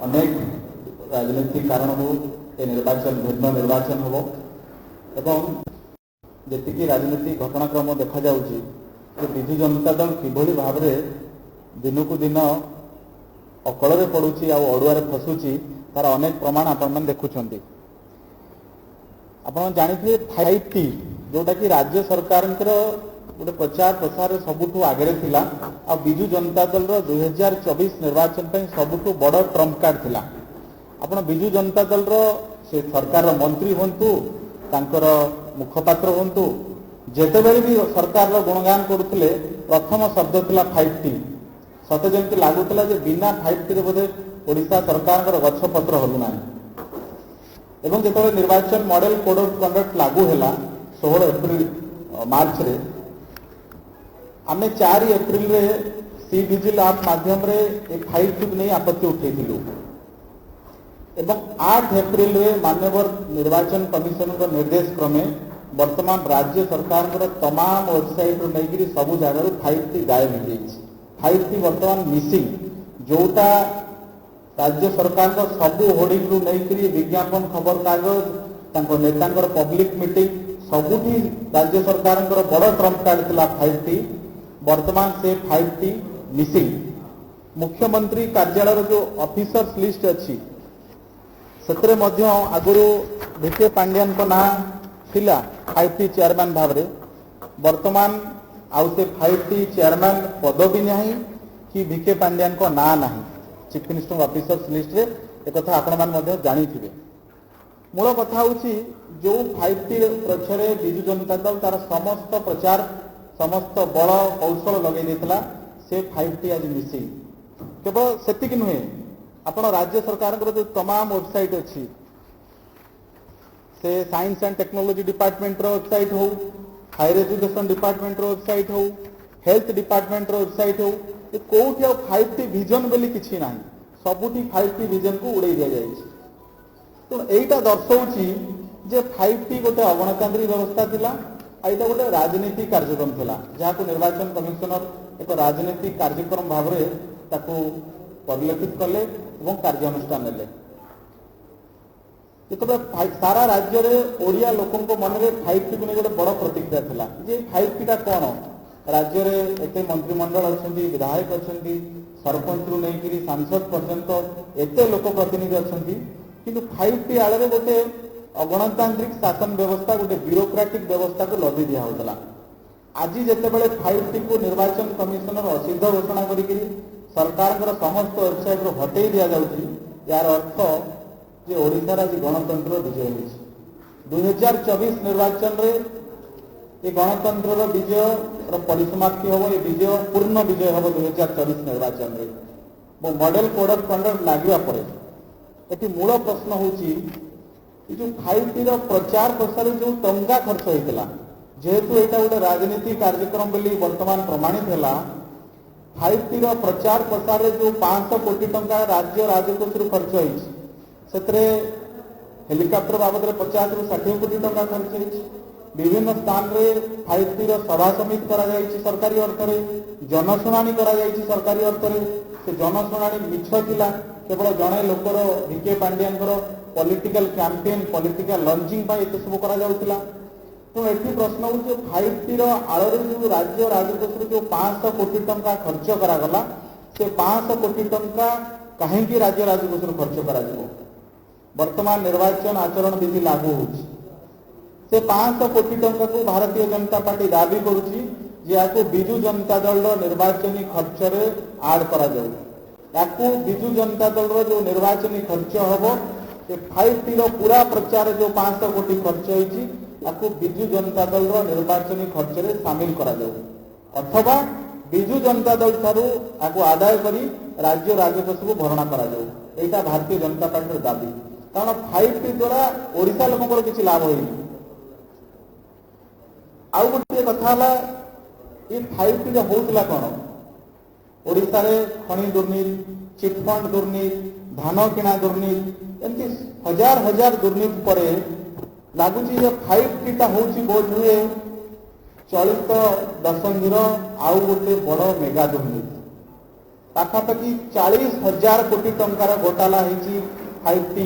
अनेक राजनीतिक कारण ये निर्वाचन भिन्न निर्वाचन हम एवं जी राजनीतिक घटनाक्रम देखा जाउछि विजु जनता दल किभली भाव में दिनकू दिन अकल पड़ुछि आ अड़ुआर फसुछि तार अनेक प्रमाण आपण देखुंट। आप जानते 5T जोटा कि राज्य सरकार गोटे प्रचार प्रसार सबुठू आगे थिला आ विजु जनता दल 2024 निर्वाचन पे सबुठू बड़ ट्रम्प कार्ड थिला। आपण विजु जनता दल से सरकार मंत्री हंतु तांकर मुखपात्र हंतु जेतेबेले भी सरकार गुणगान करुले प्रथम शब्द थिला 5T। सते जमती लगुला बिना 5T रे बोधे ओडिशा सरकार गछपत्र हलु ना एवं जो निर्वाचन मॉडल कोड ऑफ कंडक्ट लागू है 16 एप्रिल मार्च रे आम 4 एप्रिल रे सी विजिल ऐप माध्यम रे एक 5T नहीं आपत्ति उठेलु एवं 8 एप्रिल रे माननीय निर्वाचन कमिशन का निर्देश क्रमे वर्तमान राज्य सरकार तमाम वेबसाइट रू नहीं सबू जगह 5T गायब हो जाइए। 5T वर्तमान मिसिंग जोटा राज्य सरकार का सबू होर्डिंग रू नहीं विज्ञापन खबर कागज नेता पब्लिक मीटिंग सबुठी राज्य सरकार बड़ ट्रम्प कार्ड थिला 5T। वर्तमान से 5T मिसिंग मुख्यमंत्री कार्यालय जो ऑफिसर्स लिस्ट अच्छी से आगुरी वीके पांड्यान को ना थिला 5T चेयरमैन भाव में वर्तमान आउ से 5T चेयरमैन पद भी नहीं कि वीके पांड्यान को ना नहीं चीफ मिनिस्टर ऑफिसर्स लिस्ट रे एक कथा आपण जानी मूल कथा हूँ जो 5T पक्षरे विजु जनता दल तार समस्त प्रचार समस्त बल कौशल लगे देता से 5T आज मिसिंग केवल सेतिक नुहे आपण राज्य सरकार जो तमाम वेबसाइट अच्छी से science and technology department website हो हायर एजुकेशन डिपार्टमेंट वेबसाइट हो हेल्थ डिपार्टमेंट वेबसाइट हो कौटी आ 5T विजन बोली किसी ना सबुठी 5T विजन को उड़े दि जाए। तो यहीटा दर्शाऊँ जे 5T गोटे अगणतांत्रिक व्यवस्था थिला यहाँ गोटे राजनीतिक कार्यक्रम थिला जहाँ निर्वाचन कमिशनर एक राजनीतिक कार्यक्रम भाव में परिलक्षित कले और कार्यानुष्ठान नेले। जिते सारा राज्य में ओडिया लोकों मन में 5T को नहीं गोटे बड़ प्रतिक्रिया थिला जे 5T टा कौन राज्य में एत मंत्रिमंडल अच्छा विधायक अच्छा सरपंच रू नहीं सांसद पर्यंत एत लोक प्रतिनिधि अच्छा किंतु 5T आड़ में गोटे अगणतांत्रिक शासन व्यवस्था गोटे ब्यूरोक्रेटिक व्यवस्था को लदी दिया होता। आज जितेबाला 5T को निर्वाचन कमिशनर असिद्ध घोषणा करी सरकार समस्त वेबसाइट रू हटई दि जाऊँगी यार अर्थ जे ओडिशार आज गणतंत्र विजय हो 2024 निर्वाचन रे ये गणतंत्र विजय परिसमाप्ति हम ये विजय पूर्ण विजय हम 2024 निर्वाचन रे मॉडल कोड ऑफ कंडक्ट लगे पर ये मूल प्रश्न हूँ जो 5T प्रचार प्रसार जो टंका खर्च होता जेहेतु यहाँ गोटे राजनीतिक कार्यक्रम बोली वर्तमान प्रमाणित है 5T प्रचार प्रसार जो 500 कोटी टंका राज्य राजकोष खर्च होते हेलिकॉप्टर बाबद 50 ରୁ 60 कोटी टंका खर्च होती विभिन्न स्थान रे 5T सभा समिति करा जायछि सरकारी अर्थ रे जनशुणाणी करा जायछि सरकारी अर्थ रे से जनशुणाणी मिछ थिला केवल जड़े लोकर वीके पांड्यानकर पॉलिटिकल कैंपेन पॉलिटिकल लॉन्चिंग पर एत सब करा जाउथिला। तो ये प्रश्न हो 5T आड़ जो राज्य राजकोष जो 500 कोटी टंका खर्च करागला से 500 कोटी टंका कहीं राज्य राजकोष खर्च करा वर्तमान निर्वाचन आचरण विधि लागू हो 500 कोटी टंका को भारतीय जनता पार्टी दाबी करुच्ची को विजु जनता दल निर्वाचनी खर्च रे आड करा जाऊ विजु जनता दल जो निर्वाचनी खर्च हम 5T पूरा प्रचार जो 500 कोटी खर्च होती विजु जनता दल निर्वाचनी खर्च रे सामिल करा जाऊ अथवा विजु जनता दल ठारू आपको आदाय करी राज्य राजकोष को भरणा करा जाऊ यहाँ भारतीय जनता पार्टी दाबी कारण 5T द्वारा ओडिशा लोक किसी लाभ होनी। आउ गोटे कथा ये 5T होता कौन ओडिशा रे खनि दुर्नीति चिटफंड दुर्नीति धान किणा दुर्नीति एमती हजार हजार दुर्नीति पर लगुच 5T हूँ बोध हुए चलित दशंधि आउ गोटे बड़ मेगा दुर्नीति ପାଖାପାଖି 40,000 କୋଟି ଟଙ୍କାର ଘୋଟାଲା ହେଇଛି 5T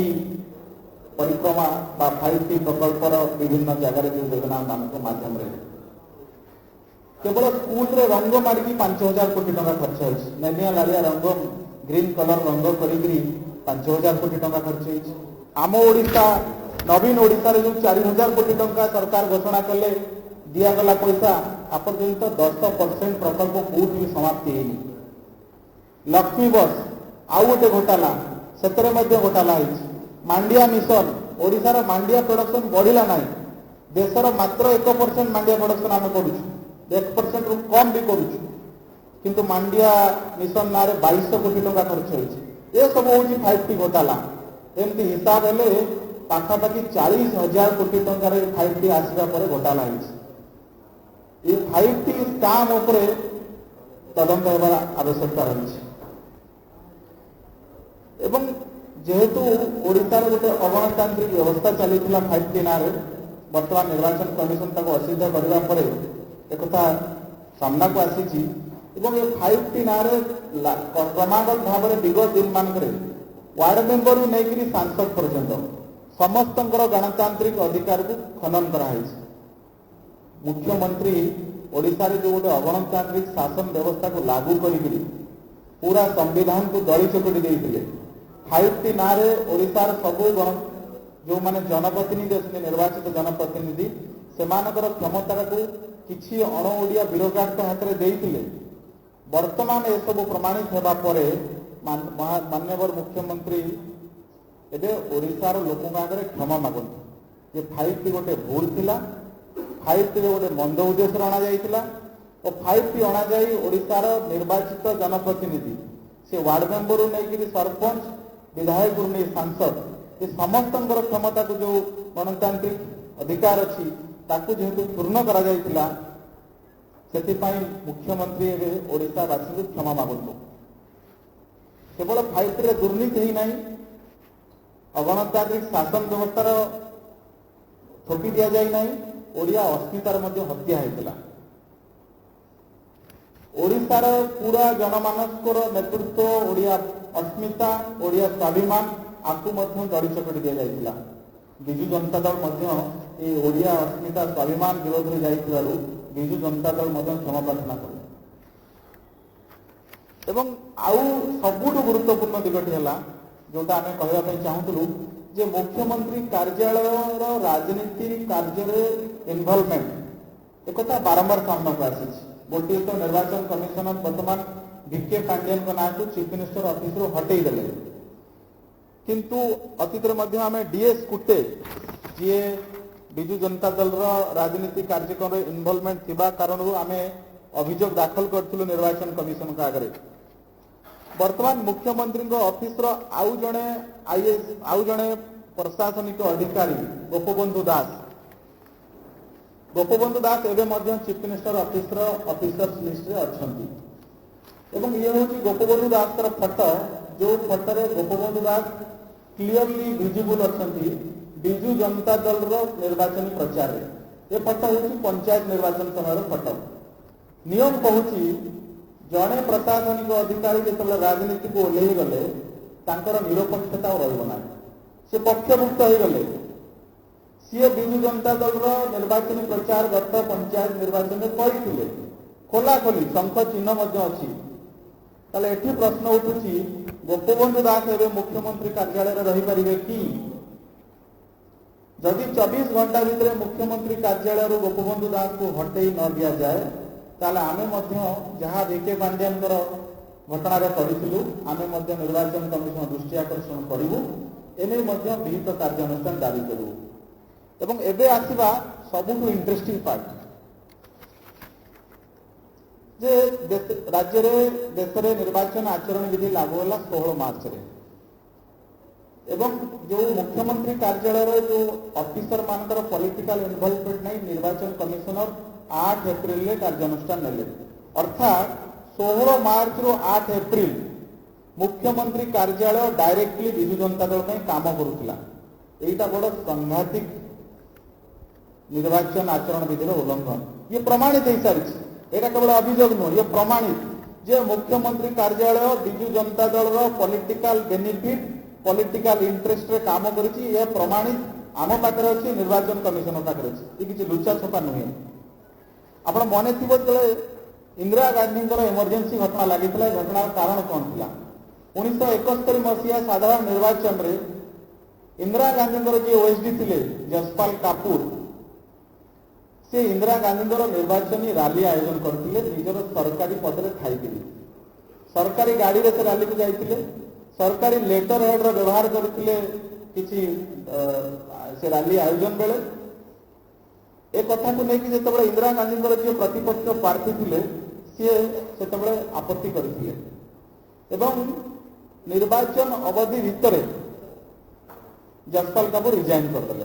ପରିକ୍ରମା ବା 5T ପ୍ରକଳ୍ପର ବିଭିନ୍ନ ଜାଗାରେ ଯେଉଁ ଯୋଜନା ମାନଙ୍କ ମାଧ୍ୟମରେ କେବଳ ସ୍କୁଲରେ ରଙ୍ଗ ମାରିକି 5,000 କୋଟି ଟଙ୍କା ଖର୍ଚ୍ଚ ହେଇଛି। ନେଲିଆ ଲାଲିଆ ରଙ୍ଗ ଗ୍ରୀନ କଲର ରଙ୍ଗ କରିକି 5,000 କୋଟି ଟଙ୍କା ଖର୍ଚ୍ଚ ହେଇଛି। ଆମ ଓଡ଼ିଶା ନବୀନ ଓଡ଼ିଶାରେ ଯେଉଁ 4,000 କୋଟି ଟଙ୍କା ସରକାର ଘୋଷଣା କଲେ ଦିଆଗଲା ପଇସା ଆପର୍ଯ୍ୟନ୍ତ 10% ପ୍ରକଳ୍ପ କୋଉଠି ବି ସମାପ୍ତି ହେଇନି। ଲକ୍ଷ୍ମୀ ବସ୍ ଆଉ ଗୋଟେ ଘୋଟାଲା, ସେଥିରେ ମଧ୍ୟ ଘୋଟାଲା ହେଇଛି। ମାଣ୍ଡିଆ ମିଶନ, ଓଡ଼ିଶାର ମାଣ୍ଡିଆ ପ୍ରଡକ୍ସନ ବଢିଲା ନାହିଁ। ଦେଶର ମାତ୍ର 1% ମାଣ୍ଡିଆ ପ୍ରଡକ୍ସନ ଆମେ କରୁଛୁ, 1% ରୁ କମ୍ ବି କରୁଛୁ, କିନ୍ତୁ ମାଣ୍ଡିଆ ମିଶନ ନାଁରେ 2200 କୋଟି ଟଙ୍କା ଖର୍ଚ୍ଚ ହେଇଛି। ଏସବୁ ହେଉଛି 5T ଘୋଟାଲା। ଏମିତି ହିସାବ ହେଲେ ପାଖାପାଖି 40,000 କୋଟି ଟଙ୍କାରେ 5T ଆସିବା ପରେ ଘୋଟାଲା ହେଇଛି। ଏ 5T ସ୍କାମ ଉପରେ ତଦନ୍ତ ହେବାର ଆବଶ୍ୟକତା ରହିଛି। ଏବଂ ଯେହେତୁ ଓଡ଼ିଶାର ଗୋଟେ ଅଗଣତାନ୍ତ୍ରିକ ବ୍ୟବସ୍ଥା ଚାଲିଥିଲା 5T ନାଁରେ, ବର୍ତ୍ତମାନ ନିର୍ବାଚନ କମିଶନ ତାକୁ ଅସିଦ୍ଧ କରିବା ପରେ ଏକଥା ସାମ୍ନାକୁ ଆସିଛି। ଏବଂ ଏ 5T ନାଁରେ କ୍ରମାଗତ ଭାବରେ ବିଗତ ଦିନମାନଙ୍କରେ ୱାର୍ଡ ମେମ୍ବରରୁ ନେଇକରି ସାଂସଦ ପର୍ଯ୍ୟନ୍ତ ସମସ୍ତଙ୍କର ଗଣତାନ୍ତ୍ରିକ ଅଧିକାରକୁ ଖନନ କରାଯାଇଛି। ମୁଖ୍ୟମନ୍ତ୍ରୀ ଓଡ଼ିଶାରେ ଯେଉଁ ଗୋଟେ ଅଗଣତାନ୍ତ୍ରିକ ଶାସନ ବ୍ୟବସ୍ଥାକୁ ଲାଗୁ କରିକିରି ପୁରା ସମ୍ବିଧାନକୁ ଦଳି ଚକଟି ଦେଇଥିଲେ। 5T ନାଁରେ ଓଡ଼ିଶାର ସବୁ ଯେଉଁମାନେ ଜନପ୍ରତିନିଧି ଅଛନ୍ତି, ନିର୍ବାଚିତ ଜନପ୍ରତିନିଧି, ସେମାନଙ୍କର କ୍ଷମତାକୁ କିଛି ଅଣ ଓଡ଼ିଆ ବ୍ୟୁରୋକ୍ରାଟଙ୍କ ହାତରେ ଦେଇଥିଲେ। ବର୍ତ୍ତମାନ ଏସବୁ ପ୍ରମାଣିତ ହେବା ପରେ ମାନ୍ୟବର ମୁଖ୍ୟମନ୍ତ୍ରୀ ଏବେ ଓଡ଼ିଶାର ଲୋକଙ୍କ ଆଗରେ କ୍ଷମା ମାଗନ୍ତି ଯେ 5T ଗୋଟେ ଭୁଲ ଥିଲା, 5Tରେ ଗୋଟେ ମନ୍ଦ ଉଦ୍ଦେଶ୍ୟରେ ଅଣାଯାଇଥିଲା ଓ 5T ଅଣାଯାଇ ଓଡ଼ିଶାର ନିର୍ବାଚିତ ଜନପ୍ରତିନିଧି, ସେ ୱାର୍ଡ ମେମ୍ବରରୁ ନେଇକରି ସରପଞ୍ଚ, ବିଧାୟକରୁ ନେଇ ସାଂସଦ, ଏ ସମସ୍ତଙ୍କର କ୍ଷମତାକୁ ଯେଉଁ ଗଣତାନ୍ତ୍ରିକ ଅଧିକାର ଅଛି ତାକୁ ଯେହେତୁ ପୂର୍ଣ୍ଣ କରାଯାଇଥିଲା, ସେଥିପାଇଁ ମୁଖ୍ୟମନ୍ତ୍ରୀ ଏବେ ଓଡ଼ିଶାବାସୀଙ୍କୁ କ୍ଷମା ମାଗନ୍ତୁ। କେବଳ 5Tରେ ଦୁର୍ନୀତି ହେଇନାହିଁ, ଅଗଣତାନ୍ତ୍ରିକ ଶାସନ ବ୍ୟବସ୍ଥାର ଥୋପି ଦିଆଯାଇ ନାହିଁ, ଓଡ଼ିଆ ଅସ୍ମିତାର ମଧ୍ୟ ହତ୍ୟା ହେଇଥିଲା। ଓଡ଼ିଶାର ପୁରା ଜନମାନଙ୍କର ନେତୃତ୍ୱ, ଓଡ଼ିଆ ଅସ୍ମିତା, ଓଡ଼ିଆ ସ୍ୱାଭିମାନ ଆକୁ ମଧ୍ୟ ଦଳି ଚକଟି ଦିଆଯାଇଥିଲା। ବିଜୁ ଜନତା ଦଳ ମଧ୍ୟ এই ଓଡ଼ିଆ ଅସ୍ମିତା ସ୍ୱାଭିମାନ ବିରୋଧରେ ଯାଇଥିବାରୁ ବିଜୁ ଜନତା ଦଳ ମଧ୍ୟ କ୍ଷମା ପ୍ରାର୍ଥନା କଲେ। ଏବଂ ଆଉ ସବୁଠୁ ଗୁରୁତ୍ୱପୂର୍ଣ୍ଣ ଦିଗଟି ହେଲା ଯୋଉଟା ଆମେ କହିବା ପାଇଁ ଚାହୁଁଥିଲୁ ଯେ ମୁଖ୍ୟମନ୍ତ୍ରୀ କାର୍ଯ୍ୟାଳୟର ରାଜନୀତି କାର୍ଯ୍ୟରେ ଇନଭଲଭମେଣ୍ଟ ଏକଥା ବାରମ୍ବାର ସାମ୍ନାକୁ ଆସିଛି। ଗୋଟିଏ ତ ନିର୍ବାଚନ କମିଶନର ବର୍ତ୍ତମାନ ଭିକେ ପାଣ୍ଡିଆନଙ୍କ ନାଁକୁ ଚିଫ ମିନିଷ୍ଟର ଅଫିସରୁ ହଟେଇ ଦେଲେ, କିନ୍ତୁ ଅତୀତରେ ମଧ୍ୟ ଆମେ DS କୁଟେ ଯିଏ ବିଜୁ ଜନତା ଦଳର ରାଜନୀତି କାର୍ଯ୍ୟକ୍ରମରେ ଇନଭଲଭମେଣ୍ଟ ଥିବା କାରଣରୁ ଆମେ ଅଭିଯୋଗ ଦାଖଲ କରିଥିଲୁ ନିର୍ବାଚନ କମିଶନଙ୍କ ଆଗରେ। ବର୍ତ୍ତମାନ ମୁଖ୍ୟମନ୍ତ୍ରୀଙ୍କ ଅଫିସର ଆଉ ଜଣେ ପ୍ରଶାସନିକ ଅଧିକାରୀ ଗୋପବନ୍ଧୁ ଦାସ ଏବେ ମଧ୍ୟ ଚିଫ ମିନିଷ୍ଟର ଅଫିସର୍ସ ଲିଷ୍ଟରେ ଅଛନ୍ତି। ଏବଂ ଇଏ ହେଉଛି ଗୋପବନ୍ଧୁ ଦାସଙ୍କର ଫଟୋ, ଯେଉଁ ଫଟୋରେ ଗୋପବନ୍ଧୁ ଦାସ କ୍ଲିୟରଲି ଭିଜିବୁଲ ଅଛନ୍ତି ବିଜୁ ଜନତା ଦଳର ନିର୍ବାଚନୀ ପ୍ରଚାରରେ। ଏ ଫଟୋ ହେଉଛି ପଞ୍ଚାୟତ ନିର୍ବାଚନ ସମୟର ଫଟୋ। ନିୟମ କହୁଛି ଜଣେ ପ୍ରଶାସନିକ ଅଧିକାରୀ ଯେତେବେଳେ ରାଜନୀତିକୁ ଓହ୍ଲେଇ ଗଲେ ତାଙ୍କର ନିରପେକ୍ଷତା ଆଉ ରହିବ ନାହିଁ, ସେ ପକ୍ଷଭୁକ୍ତ ହୋଇଗଲେ। ସିଏ ବିଜୁ ଜନତା ଦଳର ନିର୍ବାଚନୀ ପ୍ରଚାର ଗତ ପଞ୍ଚାୟତ ନିର୍ବାଚନରେ କରିଥିଲେ, ଖୋଲାଖୋଲି ଶଙ୍ଖ ଚିହ୍ନ ମଧ୍ୟ ଅଛି। ତାହେଲେ ଏଠି ପ୍ରଶ୍ନ ଉଠୁଛି ଗୋପବନ୍ଧୁ ଦାସ ଏବେ ମୁଖ୍ୟମନ୍ତ୍ରୀ କାର୍ଯ୍ୟାଳୟରେ ରହିପାରିବେ କି? ଯଦି 24 ଘଣ୍ଟା ଭିତରେ ମୁଖ୍ୟମନ୍ତ୍ରୀ କାର୍ଯ୍ୟାଳୟରୁ ଗୋପବନ୍ଧୁ ଦାସକୁ ହଟେଇ ନ ଦିଆଯାଏ ତାହେଲେ ଆମେ ମଧ୍ୟ ଯାହା ଭିକେ ପାଣ୍ଡିଆନଙ୍କର ଘଟଣାରେ କରିଥିଲୁ ଆମେ ମଧ୍ୟ ନିର୍ବାଚନ କମିଶନ ଦୃଷ୍ଟି ଆକର୍ଷଣ କରିବୁ, ଏନେଇ ମଧ୍ୟ ବିହିତ କାର୍ଯ୍ୟାନୁଷ୍ଠାନ ଦାବି କରିବୁ। ଏବଂ ଏବେ ଆସିବା ସବୁଠୁ ଇଣ୍ଟରେଷ୍ଟିଂ ପାର୍ଟ ଯେ ଦେଶରେ ନିର୍ବାଚନ ଆଚରଣ ବିଧି ଲାଗୁ ହେଲା 16 ମାର୍ଚ୍ଚରେ ଏବଂ ଯେଉଁ ମୁଖ୍ୟମନ୍ତ୍ରୀ କାର୍ଯ୍ୟାଳୟର ଯେଉଁ ଅଫିସର ମାନଙ୍କର ପଲିଟିକାଲ ଇନଭଲଭମେଣ୍ଟ ନାହିଁ ନିର୍ବାଚନ କମିଶନର 8 ଏପ୍ରିଲରେ କାର୍ଯ୍ୟାନୁଷ୍ଠାନ ନେଲେ। ଅର୍ଥାତ୍ 16 ମାର୍ଚ୍ଚରୁ 8 ଏପ୍ରିଲ ମୁଖ୍ୟମନ୍ତ୍ରୀ କାର୍ଯ୍ୟାଳୟ ଡାଇରେକ୍ଟଲି ବିଜୁ ଜନତା ଦଳ ପାଇଁ କାମ କରୁଥିଲା। ଏଇଟା ବଡ଼ ସାଂଘାତିକ ନିର୍ବାଚନ ଆଚରଣ ବିଧିର ଉଲ୍ଲଂଘନ। ଇଏ ପ୍ରମାଣିତ ହେଇସାରିଛି, ଏଇଟା କେବଳ ଅଭିଯୋଗ ନୁହଁ, ଇଏ ପ୍ରମାଣିତ। जे मुख्यमंत्री कार्यालय Biju Janata Dal political benefit political interest रे काम करिछि ये प्रमाणित आम पाखरे अछि निर्वाचन कमिशन पाखरे अछि किछि लुचा छपा नुहे आपण मने थिबो तले इंदिरा गांधी इमरजेंसी घटना लगी घटनार कारण कौन थिला 1971 मसीहा साधारण निर्वाचन रे इंदिरा गांधी जी ओएसडी थिले जसपाल कापुर से इंदिरा गांधी निर्वाचनी रैली आयोजन करथिले निजर सरकारी पद रे खाइथिले सरकारी गाड़ी रे से रैली को जाइथिले सरकारी लेटर हेड रो व्यवहार करथिले किछि से रैली आयोजन बेले ए कथा को लेकिन जेतबे इंदिरा गांधी जो प्रतिपक्ष प्रार्थी थिले सी से आपत्ति करथिले एवं निर्वाचन अवधि भितर जसपाल कापुर रिजाइन करदेले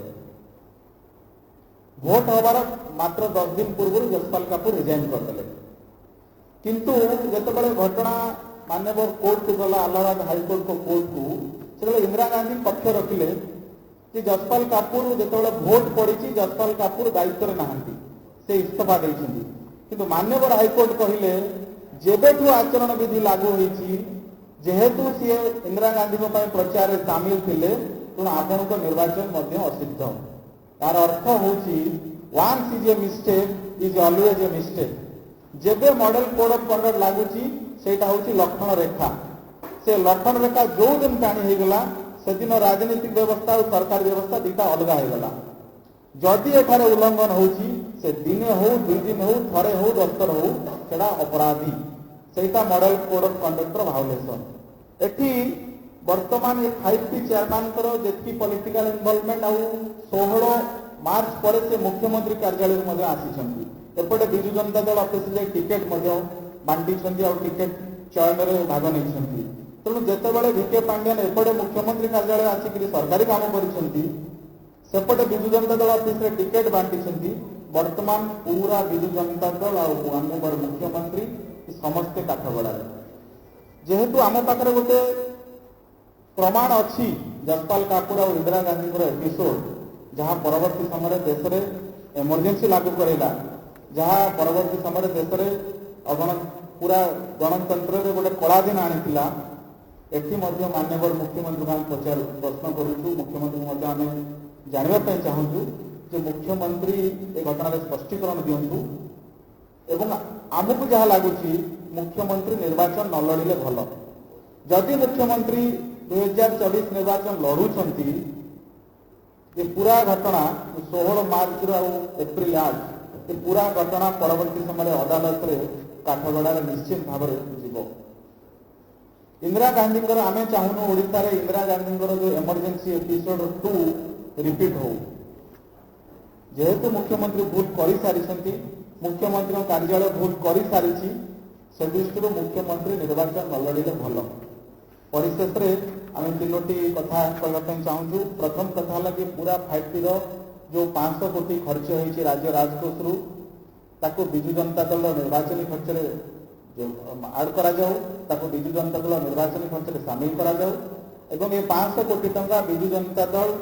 भोट हबार मात्र 10 दिन पूर्व जसपाल कापुर रिजाइन करदेले किंतु जेतबे घटना माननीय कोर्ट को गला इलाहाबाद हाईकोर्ट को कोर्ट को से इंदिरा गांधी पक्ष रखिले कि जसपाल कापुर जेतबे भोट पड़ी जसपाल कापुर दायित्व नहांती से इस्तीफा देइछिंती किंतु माननीय हाईकोर्ट कहिले जेबेठू आचरण विधि लागू होईछि जेहेतु सी इंदिरा गांधी प्रचार में सामिल थिले तेणु आपण निर्वाचन असिद्ध तार अर्थ होची once is a mistake is always a mistake जेबे मॉडल कोड ऑफ कंडक्ट लागुची सेटा होची लक्षण रेखा से लक्षण रेखा जो दिन टाणी हो गला से दिन राजनीतिक व्यवस्था और सरकार व्यवस्था दुटा अलग हो गला जदि एठारे उल्लंघन होची से दिने हो 2 दिन हो थरे हो 10 थर हो सेटा अपराधी सेटा मॉडल कोड ऑफ कंडक्टर भायोलेशन एठी वर्तमान ये 5T चेयरमैन जी पॉलिटिकल इनवॉल्वमेंट आउ 16 मार्च पर से मुख्यमंत्री कार्यालय में आसी एपटे विजु जनता दल ऑफिस टिकेट बांटी टिकेट चयन में भाग नहीं तेणु जितेबाला भिके पांड्यान एपटे मुख्यमंत्री कार्यालय आसिक सरकारी काम करपटे विजु जनता दल ऑफिस टिकेट बांटी वर्तमान पूरा विजु जनता दल आमर मुख्यमंत्री समस्ते काठगड़ा जेहेतु आम पाखे गोटे प्रमाण अच्छी जसपाल कापुर और इंदिरा गांधी एपिसोड जहाँ परवर्ती समय देश में इमरजेंसी लागू करेगा जहाँ परवर्ती समय देश में पूरा गणतंत्र में गोटे कला दिन आनीला एटी माननीय मुख्यमंत्री पचार प्रश्न करूँ मुख्यमंत्री आम जानवाई चाहूँ जो मुख्यमंत्री ए घटना स्पष्टीकरण दिंतु एवं आमको जहाँ लगुच मुख्यमंत्री निर्वाचन न लड़िले भल जदि मुख्यमंत्री 2024 निर्वाचन लड़ुंट ये पूरा घटना 16 मार्च रु एप्रिल 8 ये पूरा घटना परवर्ती समय अदालत रे काठगड़ार निश्चित भाव जीव इंदिरा गांधी आम चाहूँ ओडिशा रे इंदिरा गांधी जो इमरजेंसी एपिसोड 2 रिपीट हो जेहेतु मुख्यमंत्री भूल कर सारी मुख्यमंत्री कार्यालय भूल कर सारी से दृष्टि मुख्यमंत्री निर्वाचन न लड़िले भल परिशेष आम 3टी कथा कहवाई चाहूँ प्रथम कथा है कि पूरा 5T जो 500 कोटी खर्च होती राज्य राजकोष रु विजु जनता दल निर्वाचनी खर्च आड कर विजु जनता दल निर्वाचनी खर्च सामिल कर ये 500 कोटी टंका विजु जनता दल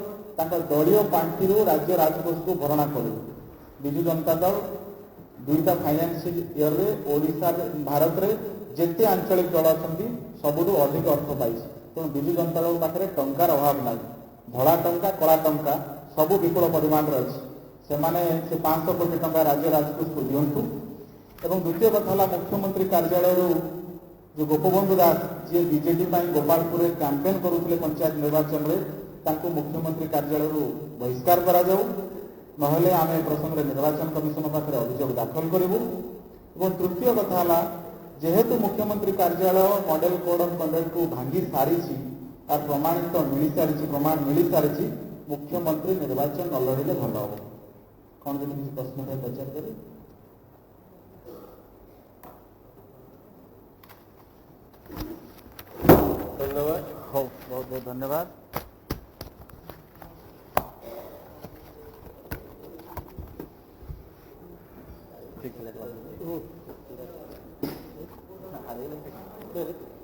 दलीय पांठी राज्य राजकोष को भरणा करू विजु जनता दल 2टा फाइनेंशियल ईयर रे ओडिशा भारत रे जेते आंचलिक दल अच्छा सबुठू अधिक अर्थ पाई तेणु विजु जनता दल पाखे टंकार अभाव ना धड़ा टंका कला टंका सबू विपुल परिमाण अच्छी से 500 कोटी टंका राज्य राजकोष को दिंतु एवं द्वितीय कथा है मुख्यमंत्री कार्यालय जो गोपबंधु दास जी बीजेडी गोपालपुर में कैंपेन करुले पंचायत निर्वाचन में मुख्यमंत्री कार्यालय बहिष्कार करा जाऊ नहले आम प्रसंग निर्वाचन कमिशन पाखे अभियोग दाखल करूँ और तृतीय कथा है जेहेतु मुख्यमंत्री कार्यालय मॉडल कोड ऑफ कंडक्ट को भांगी सारी तार प्रमाणित मिल सारी प्रमाण मिल सारी मुख्यमंत्री निर्वाचन न लड़िले भल हम कौन जब किसी प्रश्न है पचार करें धन्यवाद हो बहुत बहुत धन्यवाद ठीक है